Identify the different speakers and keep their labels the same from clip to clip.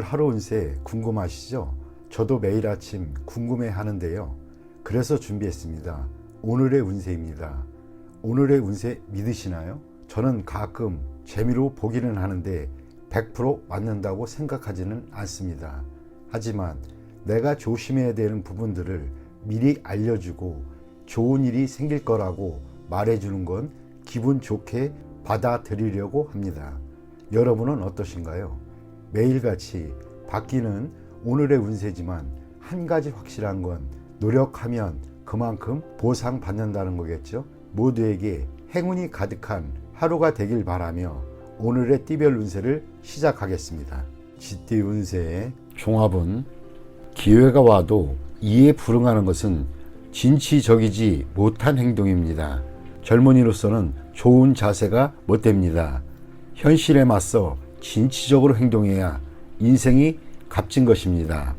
Speaker 1: 하루 운세 궁금하시죠? 저도 매일 아침 궁금해 하는데요. 그래서 준비했습니다. 오늘의 운세입니다. 오늘의 운세 믿으시나요? 저는 가끔 재미로 보기는 하는데 100% 맞는다고 생각하지는 않습니다. 하지만 내가 조심해야 되는 부분들을 미리 알려주고 좋은 일이 생길 거라고 말해주는 건 기분 좋게 받아들이려고 합니다. 여러분은 어떠신가요? 매일같이 바뀌는 오늘의 운세지만 한 가지 확실한 건 노력하면 그만큼 보상받는다는 거겠죠. 모두에게 행운이 가득한 하루가 되길 바라며 오늘의 띠별 운세를 시작하겠습니다. 쥐띠 운세의 종합은 기회가 와도 이에 불응하는 것은 진취적이지 못한 행동입니다. 젊은이로서는 좋은 자세가 못됩니다. 현실에 맞서 진취적으로 행동해야 인생이 값진 것입니다.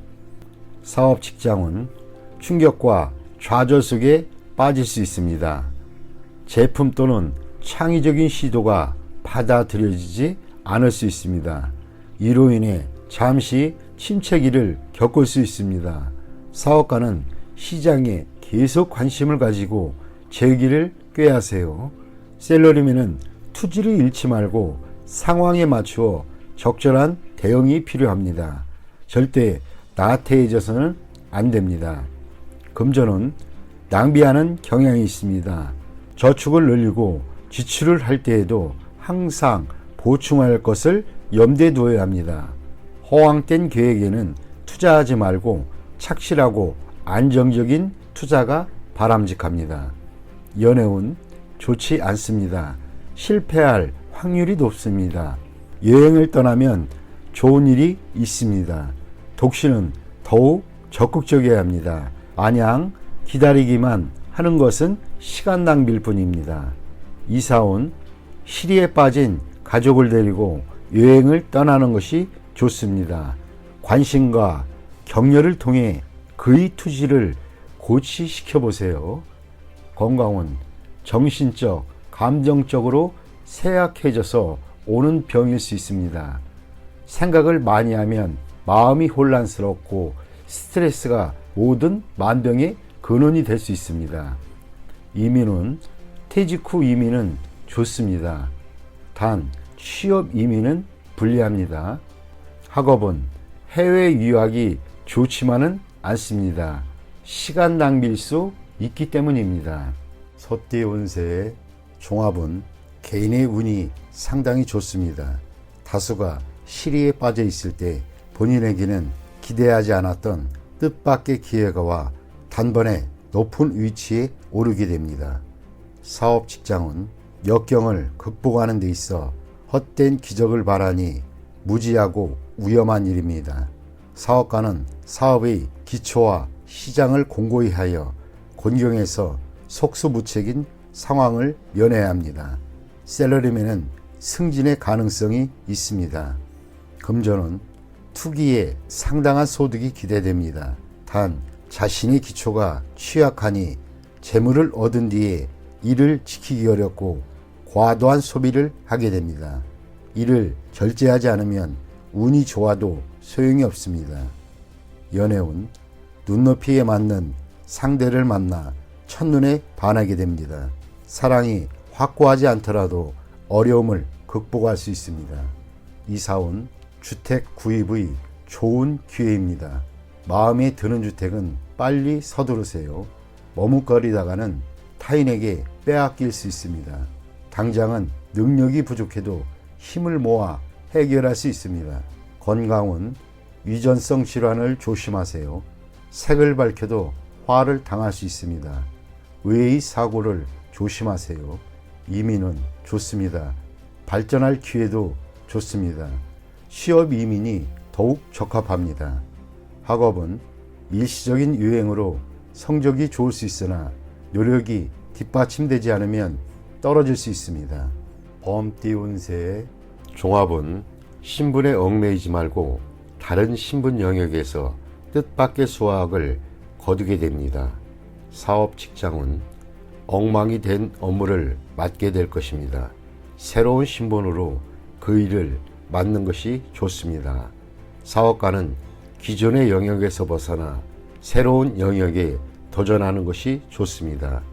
Speaker 1: 사업 직장은 충격과 좌절 속에 빠질 수 있습니다. 제품 또는 창의적인 시도가 받아들여지지 않을 수 있습니다. 이로 인해 잠시 침체기를 겪을 수 있습니다. 사업가는 시장에 계속 관심을 가지고 재기를 꾀야 하세요. 셀러리맨은 투지를 잃지 말고 상황에 맞추어 적절한 대응이 필요합니다. 절대 나태해져서는 안 됩니다. 금전은 낭비하는 경향이 있습니다. 저축을 늘리고 지출을 할 때에도 항상 보충할 것을 염두에 두어야 합니다. 허황된 계획에는 투자하지 말고 착실하고 안정적인 투자가 바람직합니다. 연애운 좋지 않습니다. 실패할 확률이 높습니다. 여행을 떠나면 좋은 일이 있습니다. 독신은 더욱 적극적이어야 합니다. 마냥 기다리기만 하는 것은 시간 낭비일 뿐입니다. 이사온 시리에 빠진 가족을 데리고 여행을 떠나는 것이 좋습니다. 관심과 격려를 통해 그의 투지를 고취시켜 보세요. 건강은 정신적, 감정적으로 쇠약해져서 오는 병일 수 있습니다. 생각을 많이 하면 마음이 혼란스럽고 스트레스가 모든 만병의 근원이 될 수 있습니다. 이민은 퇴직 후 이민은 좋습니다. 단 취업 이민은 불리합니다. 학업은 해외 유학이 좋지만은 않습니다. 시간 낭비일 수 있기 때문입니다. 소띠 운세의 종합은 개인의 운이 상당히 좋습니다. 다수가 시리에 빠져 있을 때 본인에게는 기대하지 않았던 뜻밖의 기회가 와 단번에 높은 위치에 오르게 됩니다. 사업 직장은 역경을 극복하는 데 있어 헛된 기적을 바라니 무지하고 위험한 일입니다. 사업가는 사업의 기초와 시장을 공고히 하여 곤경에서 속수무책인 상황을 면해야 합니다. 셀러리맨은 승진의 가능성이 있습니다. 금전은 투기에 상당한 소득이 기대됩니다. 단 자신의 기초가 취약하니 재물을 얻은 뒤에 이를 지키기 어렵고 과도한 소비를 하게 됩니다. 이를 절제하지 않으면 운이 좋아도 소용이 없습니다. 연애운 눈높이에 맞는 상대를 만나 첫눈에 반하게 됩니다. 사랑이 확고하지 않더라도 어려움을 극복할 수 있습니다. 이사온 주택 구입의 좋은 기회입니다. 마음에 드는 주택은 빨리 서두르세요. 머뭇거리다가는 타인에게 빼앗길 수 있습니다. 당장은 능력이 부족해도 힘을 모아 해결할 수 있습니다. 건강은 유전성 질환을 조심하세요. 색을 밝혀도 화를 당할 수 있습니다. 외의 사고를 조심하세요. 이민은 좋습니다. 발전할 기회도 좋습니다. 취업 이민이 더욱 적합합니다. 학업은 일시적인 유행으로 성적이 좋을 수 있으나 노력이 뒷받침되지 않으면 떨어질 수 있습니다. 범띠 운세의 종합은 신분에 얽매이지 말고 다른 신분 영역에서 뜻밖의 수확을 거두게 됩니다. 사업 직장은 엉망이 된 업무를 맡게 될 것입니다. 새로운 신분으로 그 일을 맡는 것이 좋습니다.
Speaker 2: 사업가는 기존의 영역에서 벗어나 새로운 영역에 도전하는 것이 좋습니다.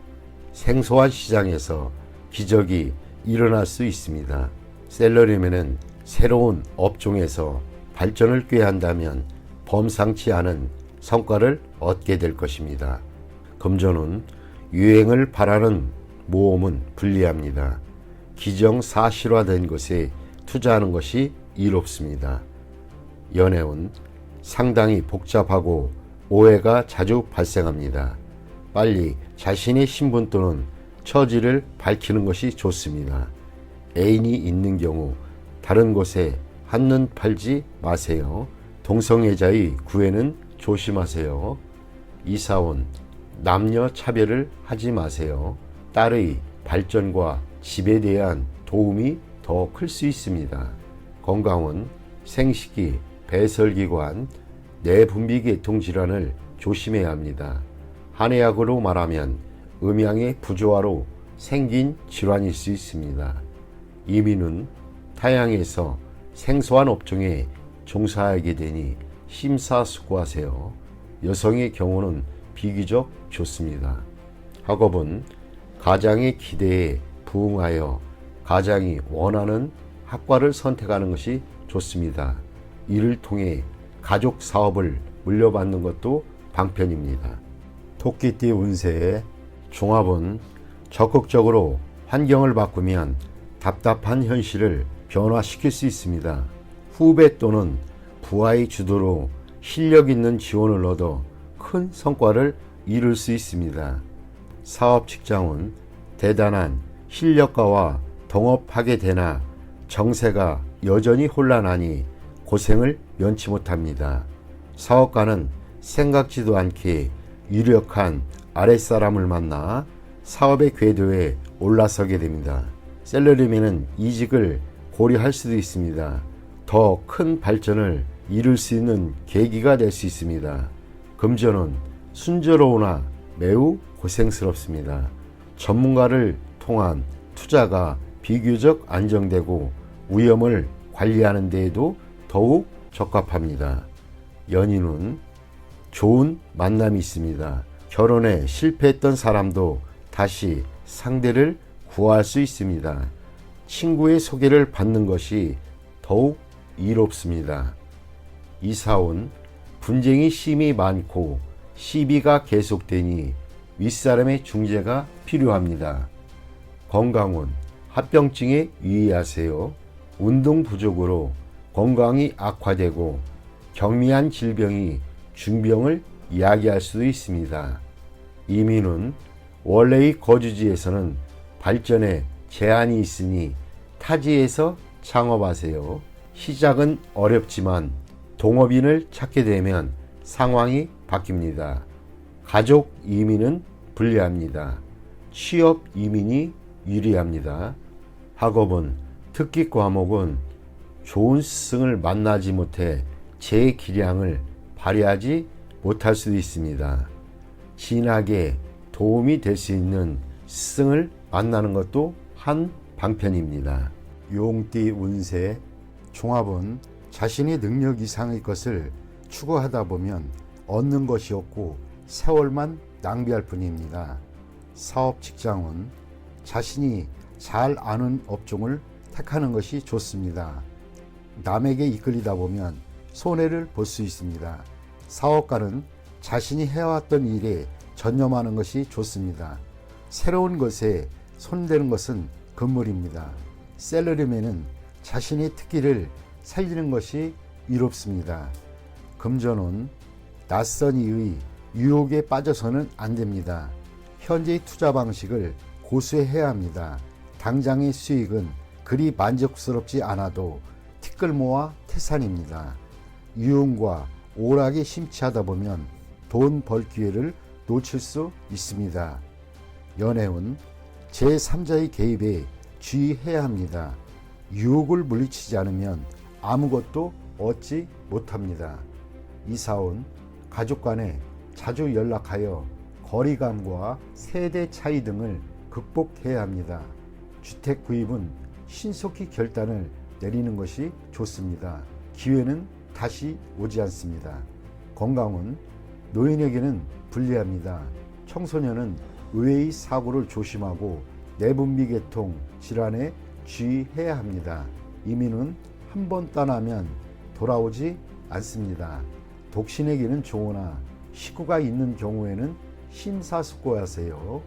Speaker 2: 생소한 시장에서 기적이 일어날 수 있습니다. 셀러리맨은 새로운 업종에서 발전을 꾀한다면 범상치 않은 성과를 얻게 될 것입니다. 금전운, 유행을 바라는 모험은 불리합니다. 기정사실화된 것에 투자하는 것이 이롭습니다. 연애운, 상당히 복잡하고 오해가 자주 발생합니다. 빨리 자신의 신분 또는 처지를 밝히는 것이 좋습니다. 애인이 있는 경우 다른 곳에 한눈 팔지 마세요. 동성애자의 구애는 조심하세요. 이사온, 남녀 차별을 하지 마세요. 딸의 발전과 집에 대한 도움이 더 클 수 있습니다. 건강은 생식기, 배설기관, 내분비계통 질환을 조심해야 합니다. 한의학으로 말하면 음양의 부조화로 생긴 질환일 수 있습니다. 이민은 타향에서 생소한 업종에 종사하게 되니 심사숙고하세요. 여성의 경우는 비교적 좋습니다. 학업은 가장의 기대에 부응하여 가장이 원하는 학과를 선택하는 것이 좋습니다. 이를 통해 가족 사업을 물려받는 것도 방편입니다.
Speaker 1: 토끼띠 운세.
Speaker 2: 종합은 적극적으로 환경을 바꾸면 답답한 현실을 변화시킬 수 있습니다. 후배 또는 부하의 주도로 실력 있는 지원을 얻어 큰 성과를 이룰 수 있습니다. 사업 직장은 대단한 실력가와 동업하게 되나 정세가 여전히 혼란하니 고생을 면치 못합니다. 사업가는 생각지도 않게 유력한 아랫사람을 만나 사업의 궤도에 올라서게 됩니다. 셀러리맨은 이직을 고려할 수도 있습니다. 더 큰 발전을 이룰 수 있는 계기가 될 수 있습니다. 금전은 순조로우나 매우 고생스럽습니다. 전문가를 통한 투자가 비교적 안정되고 위험을 관리하는 데에도 더욱 적합합니다. 연인은 좋은 만남이 있습니다. 결혼에 실패했던 사람도 다시 상대를 구할 수 있습니다. 친구의 소개를 받는 것이 더욱 이롭습니다. 이사온, 분쟁이 심히 많고 시비가 계속되니 윗사람의 중재가 필요합니다. 건강운, 합병증에 유의하세요. 운동 부족으로 건강이 악화되고 경미한 질병이 중병을 야기할 수도 있습니다. 이민은 원래의 거주지에서는 발전에 제한이 있으니 타지에서 창업하세요. 시작은 어렵지만 동업인을 찾게 되면 상황이 바뀝니다. 가족 이민은 불리합니다. 취업 이민이 유리합니다. 학업은 특기 과목은 좋은 스승을 만나지 못해 제 기량을 발휘하지 못할 수도 있습니다. 진학에 도움이 될 수 있는 스승을 만나는 것도 한 방편입니다.
Speaker 1: 용띠 운세. 종합은 자신의 능력 이상의 것을 추구하다 보면 얻는 것이 없고 세월만 낭비할 뿐입니다. 사업 직장은 자신이 잘 아는 업종을 택하는 것이 좋습니다. 남에게 이끌리다 보면 손해를 볼 수 있습니다. 사업가는 자신이 해왔던 일에 전념하는 것이 좋습니다. 새로운 것에 손대는 것은 금물입니다. 셀러리맨은 자신의 특기를 살리는 것이 이롭습니다. 금전은 낯선 이의 유혹에 빠져서는 안 됩니다. 현재의 투자 방식을 고수해야 합니다. 당장의 수익은 그리 만족스럽지 않아도 티끌모아 태산입니다. 유흥과 오락에 심취하다 보면 돈 벌 기회를 놓칠 수 있습니다. 연애운 제3자의 개입에 주의해야 합니다. 유혹을 물리치지 않으면 아무것도 얻지 못합니다. 이사온 가족 간에 자주 연락하여 거리감과 세대 차이 등을 극복해야 합니다. 주택 구입은 신속히 결단을 내리는 것이 좋습니다. 기회는 다시 오지 않습니다. 건강은 노인에게는 불리합니다. 청소년은 의외의 사고를 조심하고 내분비계통 질환에 주의해야 합니다. 이민은 한 번 떠나면 돌아오지 않습니다. 독신에게는 좋으나 식구가 있는 경우에는 심사숙고하세요.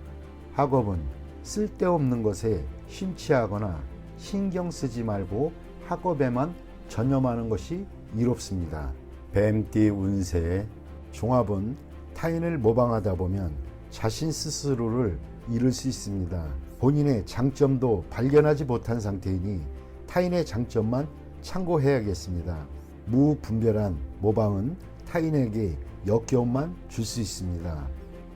Speaker 1: 학업은 쓸데없는 것에 심취하거나 신경 쓰지 말고 학업에만 전념하는 것이 이롭습니다. 뱀띠 운세 종합은 타인을 모방하다 보면 자신 스스로를 잃을 수 있습니다. 본인의 장점도 발견하지 못한 상태이니 타인의 장점만 참고해야겠습니다. 무분별한 모방은 타인에게 역겨움만 줄 수 있습니다.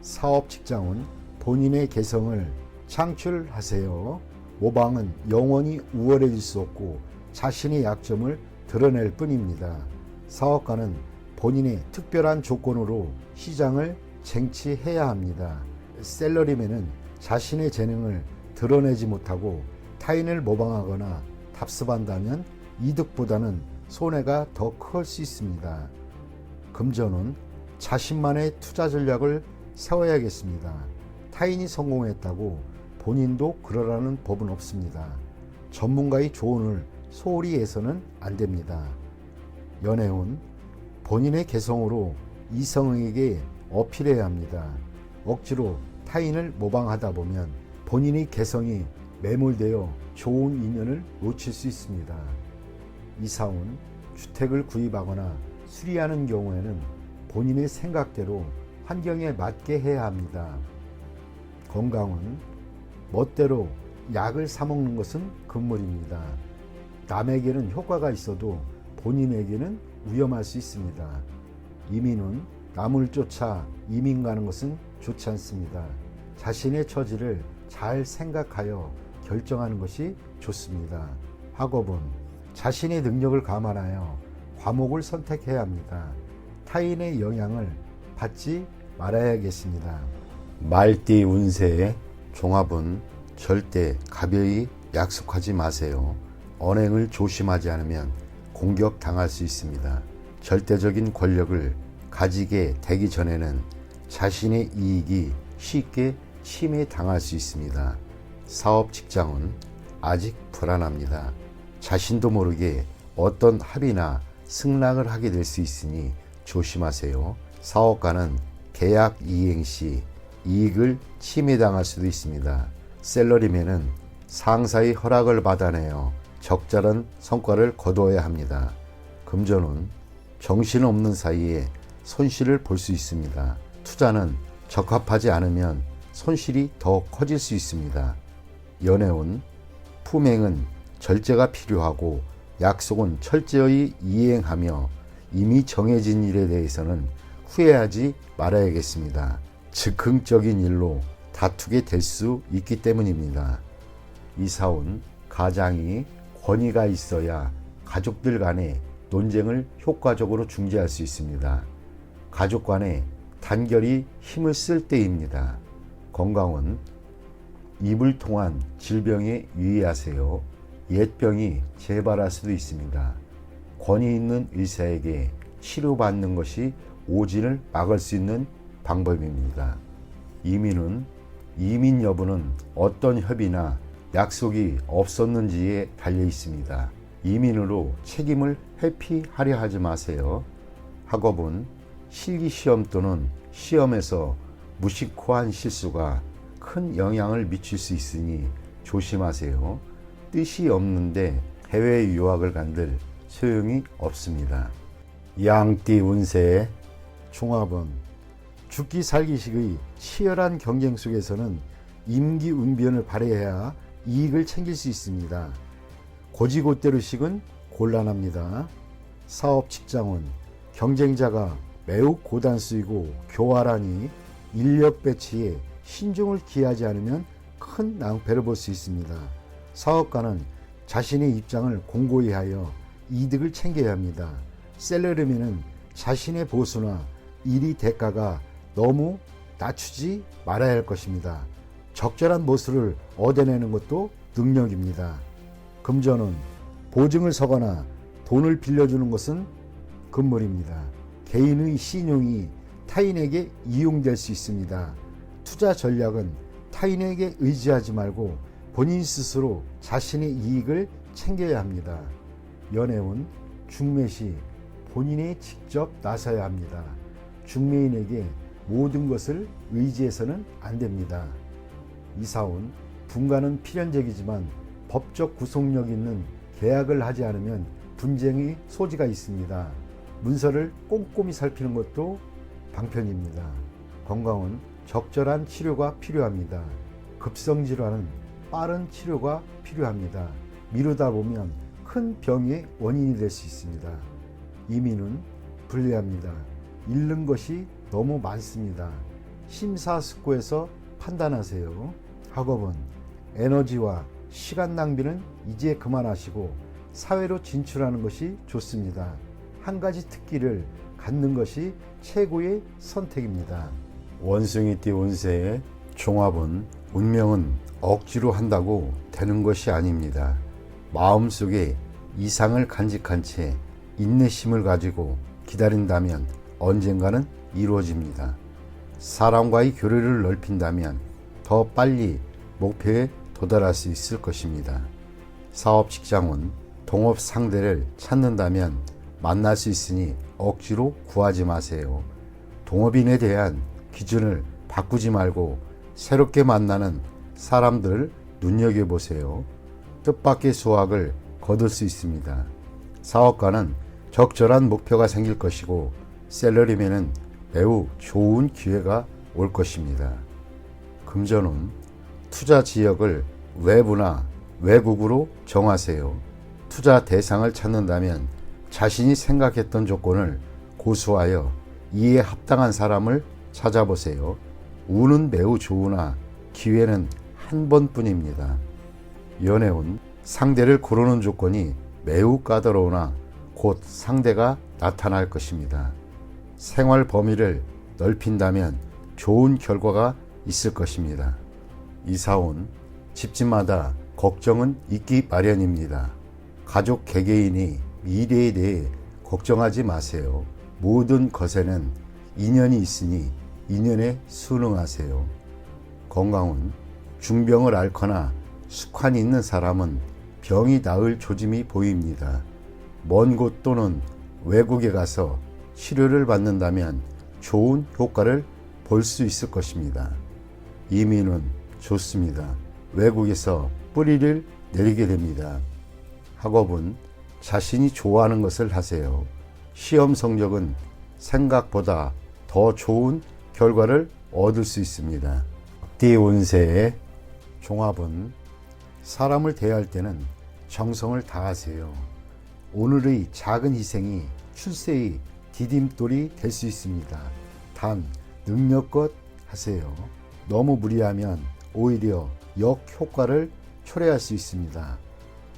Speaker 1: 사업 직장은 본인의 개성을 창출하세요. 모방은 영원히 우월해질 수 없고 자신의 약점을 드러낼 뿐입니다. 사업가는 본인의 특별한 조건으로 시장을 쟁취해야 합니다. 셀러리맨은 자신의 재능을 드러내지 못하고 타인을 모방하거나 답습한다면 이득보다는 손해가 더 클 수 있습니다. 금전은 자신만의 투자 전략을 세워야겠습니다. 타인이 성공했다고 본인도 그러라는 법은 없습니다. 전문가의 조언을 소홀히 해서는 안 됩니다. 연애운 본인의 개성으로 이성에게 어필해야 합니다. 억지로 타인을 모방하다 보면 본인의 개성이 매몰되어 좋은 인연을 놓칠 수 있습니다. 이사운 주택을 구입하거나 수리하는 경우에는 본인의 생각대로 환경에 맞게 해야 합니다. 건강은 멋대로 약을 사 먹는 것은 금물입니다. 남에게는 효과가 있어도 본인에게는 위험할 수 있습니다. 이민은 남을 쫓아 이민 가는 것은 좋지 않습니다. 자신의 처지를 잘 생각하여 결정하는 것이 좋습니다. 학업은 자신의 능력을 감안하여 과목을 선택해야 합니다. 타인의 영향을 받지 말아야겠습니다.
Speaker 2: 말띠 운세의 종합은 절대 가벼이 약속하지 마세요. 언행을 조심하지 않으면 공격당할 수 있습니다. 절대적인 권력을 가지게 되기 전에는 자신의 이익이 쉽게 침해당할 수 있습니다. 사업 직장은 아직 불안합니다. 자신도 모르게 어떤 합의나 승낙을 하게 될 수 있으니 조심하세요. 사업가는 계약 이행 시 이익을 침해당할 수도 있습니다. 셀러리맨은 상사의 허락을 받아내어 적절한 성과를 거두어야 합니다. 금전은 정신없는 사이에 손실을 볼 수 있습니다. 투자는 적합하지 않으면 손실이 더 커질 수 있습니다. 연애운 품행은 절제가 필요하고 약속은 철저히 이행하며 이미 정해진 일에 대해서는 후회하지 말아야겠습니다. 즉흥적인 일로 다투게 될 수 있기 때문입니다. 이사운 가장이 권위가 있어야 가족들 간의 논쟁을 효과적으로 중재할 수 있습니다. 가족 간의 단결이 힘을 쓸 때입니다. 건강은 입을 통한 질병에 유의하세요. 옛병이 재발할 수도 있습니다. 권위 있는 의사에게 치료받는 것이 오진을 막을 수 있는 방법입니다. 이민 여부는 어떤 협의나 약속이 없었는지에 달려 있습니다. 이민으로 책임을 회피하려 하지 마세요. 학업은 실기시험 또는 시험에서 무심코한 실수가 큰 영향을 미칠 수 있으니 조심하세요. 뜻이 없는데 해외 유학을 간들 소용이 없습니다. 양띠 운세의
Speaker 1: 종합은 죽기 살기식의 치열한 경쟁 속에서는 임기응변을 발휘해야 이익을 챙길 수 있습니다. 고지고대로식은 곤란합니다. 사업 직장은 경쟁자가 매우 고단수이고 교활하니 인력 배치에 신중을 기하지 않으면 큰 낭패를 볼 수 있습니다. 사업가는 자신의 입장을 공고히 하여 이득을 챙겨야 합니다. 셀러리맨은 자신의 보수나 일의 대가가 너무 낮추지 말아야 할 것입니다. 적절한 모수를 얻어내는 것도 능력입니다. 금전은 보증을 서거나 돈을 빌려주는 것은 금물입니다. 개인의 신용이 타인에게 이용될 수 있습니다. 투자 전략은 타인에게 의지하지 말고 본인 스스로 자신의 이익을 챙겨야 합니다. 연애운 중매시 본인이 직접 나서야 합니다. 중매인에게 모든 것을 의지해서는 안 됩니다. 이사운 분가는 필연적이지만 법적 구속력 있는 계약을 하지 않으면 분쟁의 소지가 있습니다. 문서를 꼼꼼히 살피는 것도 방편입니다. 건강은 적절한 치료가 필요합니다. 급성질환은 빠른 치료가 필요합니다. 미루다 보면 큰 병의 원인이 될 수 있습니다. 이민은 불리합니다. 잃는 것이 너무 많습니다. 심사숙고해서 판단하세요. 학업은 에너지와 시간 낭비는 이제 그만하시고 사회로 진출하는 것이 좋습니다. 한 가지 특기를 갖는 것이 최고의 선택입니다.
Speaker 2: 원숭이띠 운세의 종합은 운명은 억지로 한다고 되는 것이 아닙니다. 마음속에 이상을 간직한 채 인내심을 가지고 기다린다면 언젠가는 이루어집니다. 사람과의 교류를 넓힌다면 더 빨리 목표에 도달할 수 있을 것입니다. 사업 직장은 동업 상대를 찾는다면 만날 수 있으니 억지로 구하지 마세요. 동업인에 대한 기준을 바꾸지 말고 새롭게 만나는 사람들 눈여겨보세요. 뜻밖의 수확을 거둘 수 있습니다. 사업가는 적절한 목표가 생길 것이고 셀러리맨은 매우 좋은 기회가 올 것입니다. 금전운 투자 지역을 외부나 외국으로 정하세요. 투자 대상을 찾는다면 자신이 생각했던 조건을 고수하여 이에 합당한 사람을 찾아보세요. 운은 매우 좋으나 기회는 한 번뿐입니다. 연애운 상대를 고르는 조건이 매우 까다로우나 곧 상대가 나타날 것입니다. 생활 범위를 넓힌다면 좋은 결과가 있을 것입니다. 이사온 집집마다 걱정은 있기 마련입니다. 가족 개개인이 미래에 대해 걱정하지 마세요. 모든 것에는 인연이 있으니 인연에 순응하세요. 건강은 중병을 앓거나 숙환이 있는 사람은 병이 나을 조짐이 보입니다. 먼 곳 또는 외국에 가서 치료를 받는다면 좋은 효과를 볼 수 있을 것입니다. 이민은 좋습니다. 외국에서 뿌리를 내리게 됩니다. 학업은 자신이 좋아하는 것을 하세요. 시험 성적은 생각보다 더 좋은 결과를 얻을 수 있습니다. 띠 운세의 종합은 사람을 대할 때는 정성을 다하세요. 오늘의 작은 희생이 출세의 디딤돌이 될 수 있습니다. 단 능력껏 하세요. 너무 무리하면 오히려 역효과를 초래할 수 있습니다.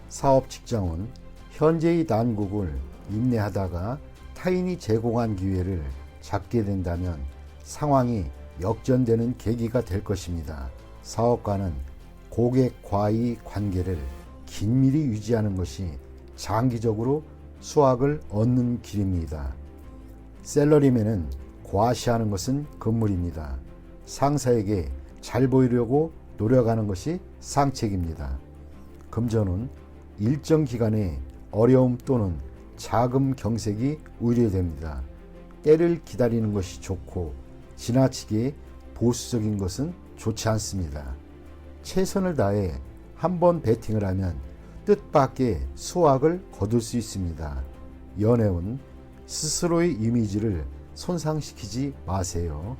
Speaker 2: 사업 직장은 현재의 난국을 인내하다가 타인이 제공한 기회를 잡게 된다면 상황이 역전되는 계기가 될 것입니다. 사업가는 고객과의 관계를 긴밀히 유지하는 것이 장기적으로 수확을 얻는 길입니다. 셀러리맨은 과시하는 것은 금물입니다. 상사에게 잘 보이려고 노력하는 것이 상책입니다. 금전은 일정 기간에 어려움 또는 자금 경색이 우려됩니다. 때를 기다리는 것이 좋고 지나치게 보수적인 것은 좋지 않습니다. 최선을 다해 한번 배팅을 하면 뜻밖의 수확을 거둘 수 있습니다. 연애운 스스로의 이미지를 손상시키지 마세요.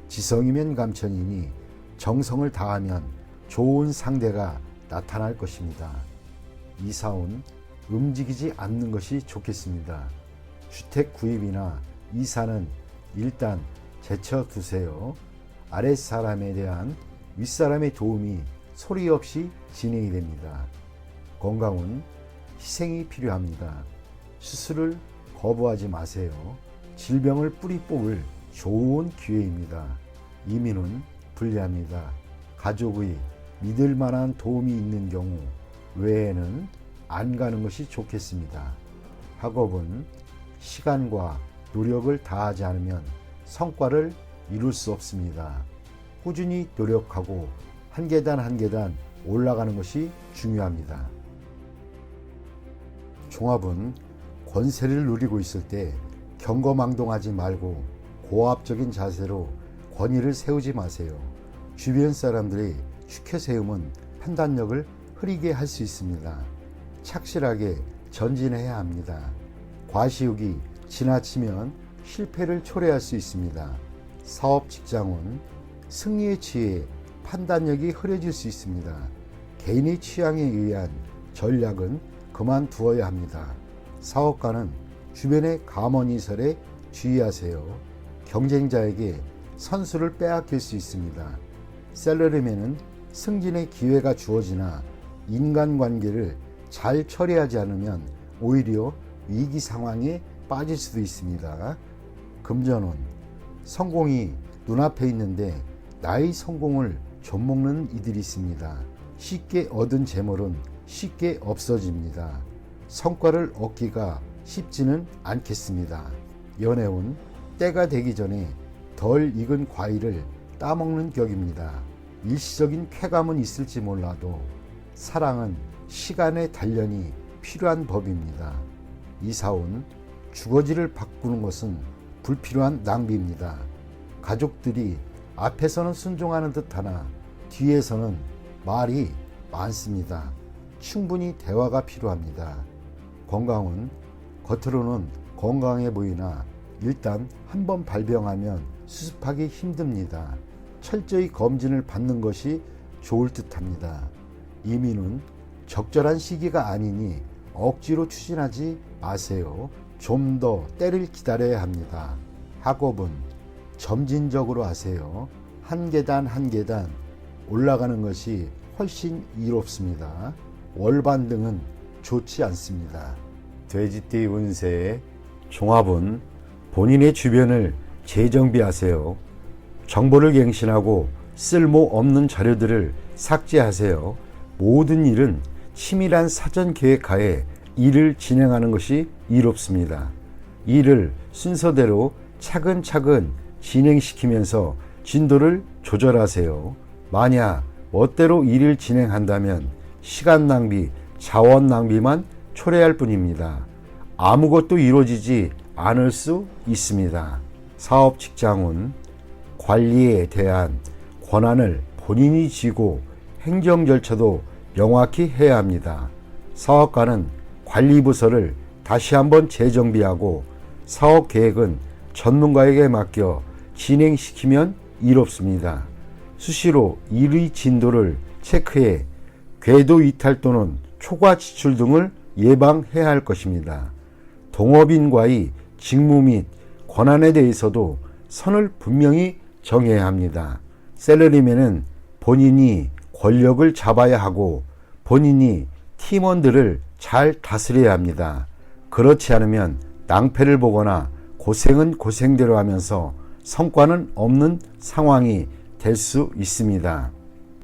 Speaker 2: 지성이면 감천이니 정성을 다하면 좋은 상대가 나타날 것입니다. 이사운 움직이지 않는 것이 좋겠습니다. 주택 구입이나 이사는 일단 제쳐두세요. 아랫사람에 대한 윗사람의 도움이 소리 없이 진행이 됩니다. 건강은 희생이 필요합니다. 수술을 거부하지 마세요. 질병을 뿌리 뽑을 좋은 기회입니다. 이민은 불리합니다. 가족의 믿을 만한 도움이 있는 경우 외에는 안 가는 것이 좋겠습니다. 학업은
Speaker 1: 시간과 노력을 다하지 않으면 성과를 이룰 수 없습니다. 꾸준히 노력하고 한 계단 한 계단 올라가는 것이 중요합니다. 종합은 권세를 누리고 있을 때 경거망동하지 말고 고압적인 자세로 권위를 세우지 마세요. 주변 사람들이 추켜세움은 판단력을 흐리게 할 수 있습니다. 착실하게 전진해야 합니다. 과시욕이 지나치면 실패를 초래할 수 있습니다. 사업 직장은 승리에 취해 판단력이 흐려질 수 있습니다. 개인의 취향에 의한 전략은 그만두어야 합니다. 사업가는 주변의 감언이설에 주의하세요. 경쟁자에게 선수를 빼앗길 수 있습니다. 셀러리맨은 승진의 기회가 주어지나 인간관계를 잘 처리하지 않으면 오히려 위기 상황에 빠질 수도 있습니다. 금전운, 성공이 눈앞에 있는데 나의 성공을 좀먹는 이들이 있습니다. 쉽게 얻은 재물은 쉽게 없어집니다. 성과를 얻기가 쉽지는 않겠습니다. 연애운, 때가 되기 전에 덜 익은 과일을 따먹는 격입니다. 일시적인 쾌감은 있을지 몰라도 사랑은 시간의 단련이 필요한 법입니다. 이사운, 주거지를 바꾸는 것은 불필요한 낭비입니다. 가족들이 앞에서는 순종하는 듯하나 뒤에서는 말이 많습니다. 충분히 대화가 필요합니다. 건강은 겉으로는 건강해 보이나 일단 한번 발병하면 수습하기 힘듭니다. 철저히 검진을 받는 것이 좋을 듯합니다. 이민은 적절한 시기가 아니니 억지로 추진하지 마세요. 좀 더 때를 기다려야 합니다. 학업은 점진적으로 하세요. 한 계단 한 계단 올라가는 것이 훨씬 이롭습니다. 월반등은 좋지 않습니다.
Speaker 2: 돼지띠 운세의 종합은 본인의 주변을 재정비하세요. 정보를 갱신하고 쓸모없는 자료들을 삭제하세요. 모든 일은 치밀한 사전 계획하에 일을 진행하는 것이 이롭습니다. 일을 순서대로 차근차근 진행시키면서 진도를 조절하세요. 만약 멋대로 일을 진행한다면 시간 낭비, 자원 낭비만 초래할 뿐입니다. 아무것도 이루어지지 않을 수 있습니다. 사업 직장은 관리에 대한 권한을 본인이 쥐고 행정 절차도 명확히 해야 합니다. 사업가는 관리부서를 다시 한번 재정비하고 사업 계획은 전문가에게 맡겨 진행시키면 이롭습니다. 수시로 일의 진도를 체크해 궤도 이탈 또는 초과 지출 등을 예방해야 할 것입니다. 동업인과의 직무 및 권한에 대해서도 선을 분명히 정해야 합니다. 셀러리맨은 본인이 권력을 잡아야 하고 본인이 팀원들을 잘 다스려야 합니다. 그렇지 않으면 낭패를 보거나 고생은 고생대로 하면서 성과는 없는 상황이 될 수 있습니다.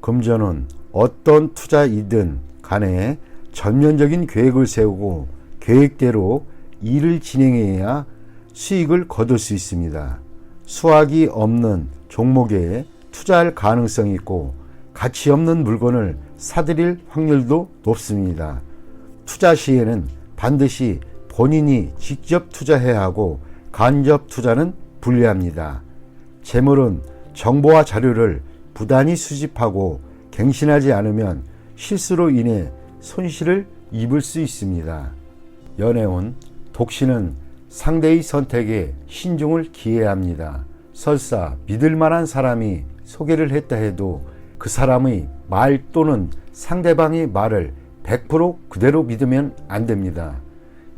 Speaker 2: 금전은 어떤 투자이든 간에 전면적인 계획을 세우고 계획대로 일을 진행해야 수익을 거둘 수 있습니다. 수확이 없는 종목에 투자할 가능성이 있고 가치 없는 물건을 사들일 확률도 높습니다. 투자 시에는 반드시 본인이 직접 투자해야 하고 간접 투자는 불리합니다. 재물은 정보와 자료를 부단히 수집하고 갱신하지 않으면 실수로 인해 손실을 입을 수 있습니다. 연애운, 독신은 상대의 선택에 신중을 기해야 합니다. 설사 믿을 만한 사람이 소개를 했다 해도 그 사람의 말 또는 상대방의 말을 100% 그대로 믿으면 안 됩니다.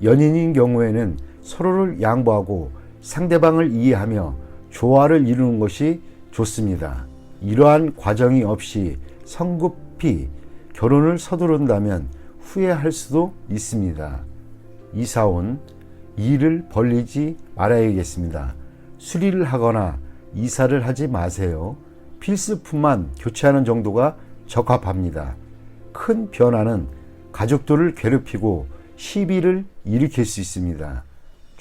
Speaker 2: 연인인 경우에는 서로를 양보하고 상대방을 이해하며 조화를 이루는 것이 좋습니다. 이러한 과정이 없이 성급히 결혼을 서두른다면 후회할 수도 있습니다. 이사온, 일을 벌리지 말아야겠습니다. 수리를 하거나 이사를 하지 마세요. 필수품만 교체하는 정도가 적합합니다. 큰 변화는 가족들을 괴롭히고 시비를 일으킬 수 있습니다.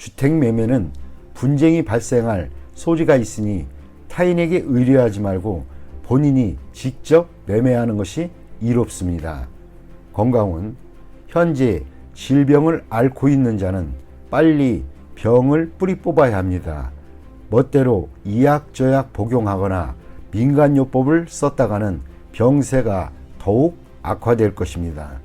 Speaker 2: 주택 매매는 분쟁이 발생할 소지가 있으니 타인에게 의뢰하지 말고 본인이 직접 매매하는 것이 이롭습니다. 건강운 현재 질병을 앓고 있는 자는 빨리 병을 뿌리 뽑아야 합니다. 멋대로 이약저약 복용하거나 민간요법을 썼다가는 병세가 더욱 악화될 것입니다.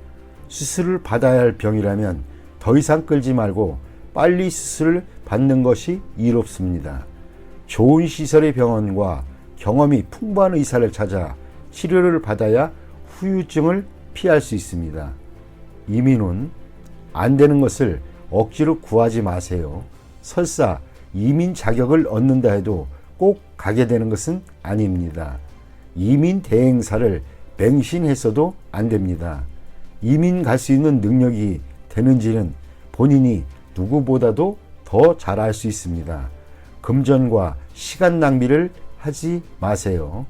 Speaker 2: 수술을 받아야 할 병이라면 더 이상 끌지 말고 빨리 수술을 받는 것이 이롭습니다. 좋은 시설의 병원과 경험이 풍부한 의사를 찾아 치료를 받아야 후유증을 피할 수 있습니다. 이민은 안 되는 것을 억지로 구하지 마세요. 설사 이민 자격을 얻는다 해도 꼭 가게 되는 것은 아닙니다. 이민 대행사를 맹신해서도 안 됩니다. 이민 갈 수 있는 능력이 되는지는 본인이 누구보다도 더 잘 알 수 있습니다. 금전과 시간 낭비를 하지 마세요.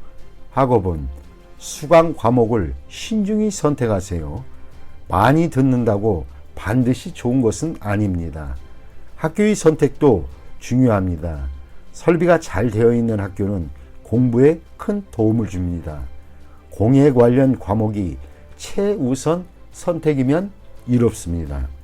Speaker 2: 학업은 수강 과목을 신중히 선택하세요. 많이 듣는다고 반드시 좋은 것은 아닙니다. 학교의 선택도 중요합니다. 설비가 잘 되어 있는 학교는 공부에 큰 도움을 줍니다. 공예 관련 과목이 최우선 선택이면 이롭습니다.